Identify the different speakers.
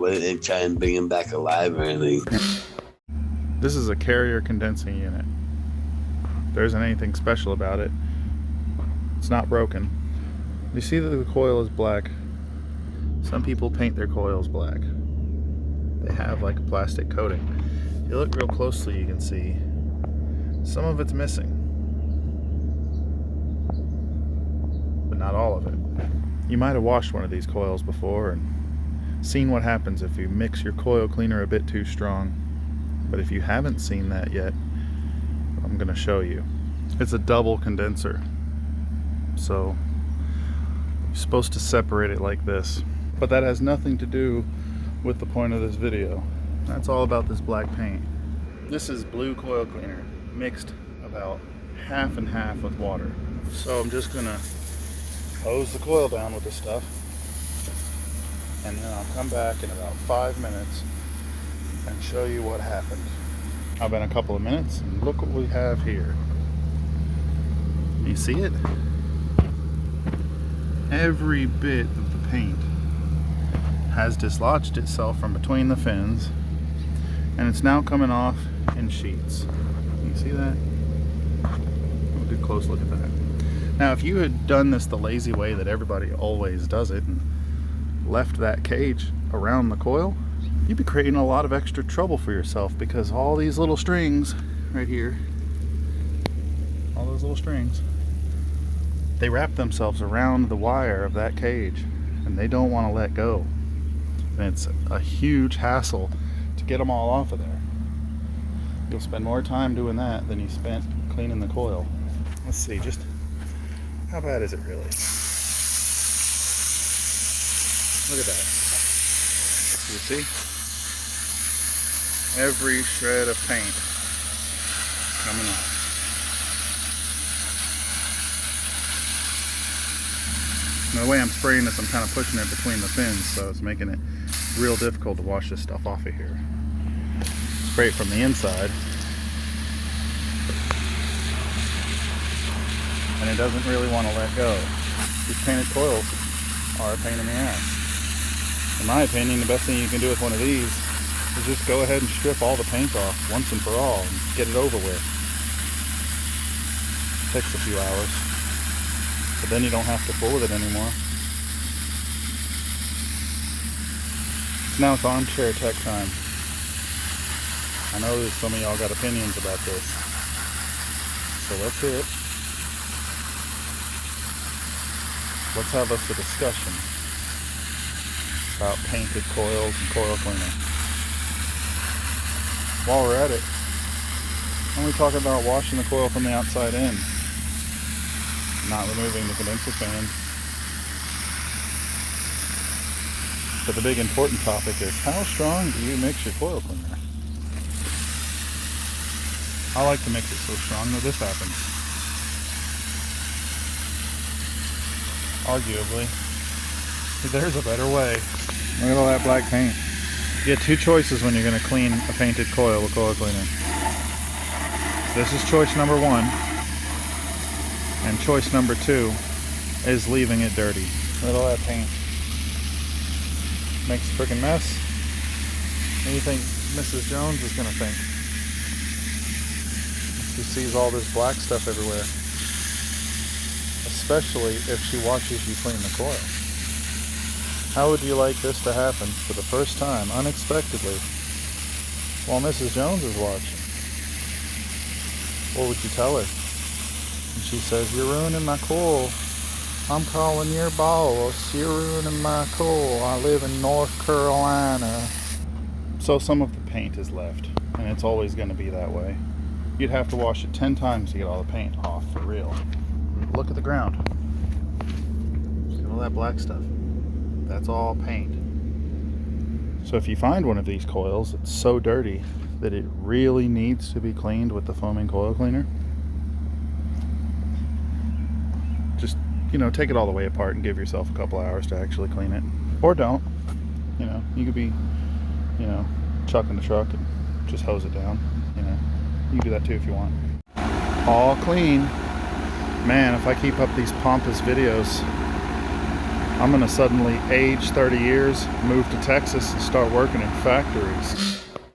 Speaker 1: whether they try and bring him back alive or anything.
Speaker 2: This is a carrier condensing unit. There isn't anything special about it. It's not broken. You see that the coil is black. Some people paint their coils black. They have like a plastic coating. If you look real closely, you can see some of it's missing, but not all of it. You might have washed one of these coils before and seen what happens if you mix your coil cleaner a bit too strong. But if you haven't seen that yet, I'm going to show you. It's a double condenser, so you're supposed to separate it like this, but that has nothing to do with the point of this video. That's all about this black paint. This is blue coil cleaner mixed about half and half with water. So I'm just gonna hose the coil down with this stuff, and then I'll come back in about 5 minutes and show you what happened. I've been a couple of minutes, and look what we have here. You see it? Every bit of the paint has dislodged itself from between the fins, and it's now coming off in sheets. Can you see that? Have a good close look at that. Now, if you had done this the lazy way that everybody always does it and left that cage around the coil, you'd be creating a lot of extra trouble for yourself, because all these little strings right here, all those little strings, they wrap themselves around the wire of that cage and they don't want to let go. And it's a huge hassle to get them all off of there. You'll spend more time doing that than you spent cleaning the coil. Let's see, just how bad is it really? Look at that. You see? Every shred of paint coming off. Now, the way I'm spraying this, I'm kind of pushing it between the fins, so it's making it real difficult to wash this stuff off of here. Spray it from the inside, and it doesn't really want to let go. These painted coils are a pain in the ass. In my opinion, the best thing you can do with one of these is just go ahead and strip all the paint off once and for all and get it over with. It takes a few hours, but then you don't have to fool with it anymore. Now it's armchair tech time. I know that some of y'all got opinions about this, so let's hear it. Let's have us a discussion about painted coils and coil cleaner. While we're at it, why don't we talk about washing the coil from the outside in, not removing the condenser fan. But the big important topic is, how strong do you mix your coil cleaner? I like to mix it so strong that this happens. Arguably, there's a better way. Look at all that black paint. You get two choices when you're going to clean a painted coil with coil cleaner. This is choice number one, and choice number two is leaving it dirty. Look at all that paint. Makes a freaking mess. What do you think Mrs. Jones is going to think? She sees all this black stuff everywhere. Especially if she watches you clean the coil. How would you like this to happen for the first time, unexpectedly, while Mrs. Jones is watching? What would you tell her? And she says, "You're ruining my coil. I'm calling your boss. You're ruining my coil. I live in North Carolina." So some of the paint is left, and it's always going to be that way. You'd have to wash it 10 times to get all the paint off, for real. Look at the ground. Look at all that black stuff. That's all paint. So if you find one of these coils that's so dirty that it really needs to be cleaned with the foaming coil cleaner, just, take it all the way apart and give yourself a couple hours to actually clean it. Or don't. You could be, chucking the truck and just hose it down. You can do that too if you want. All clean. Man, if I keep up these pompous videos, I'm gonna suddenly age 30 years, move to Texas and start working in factories.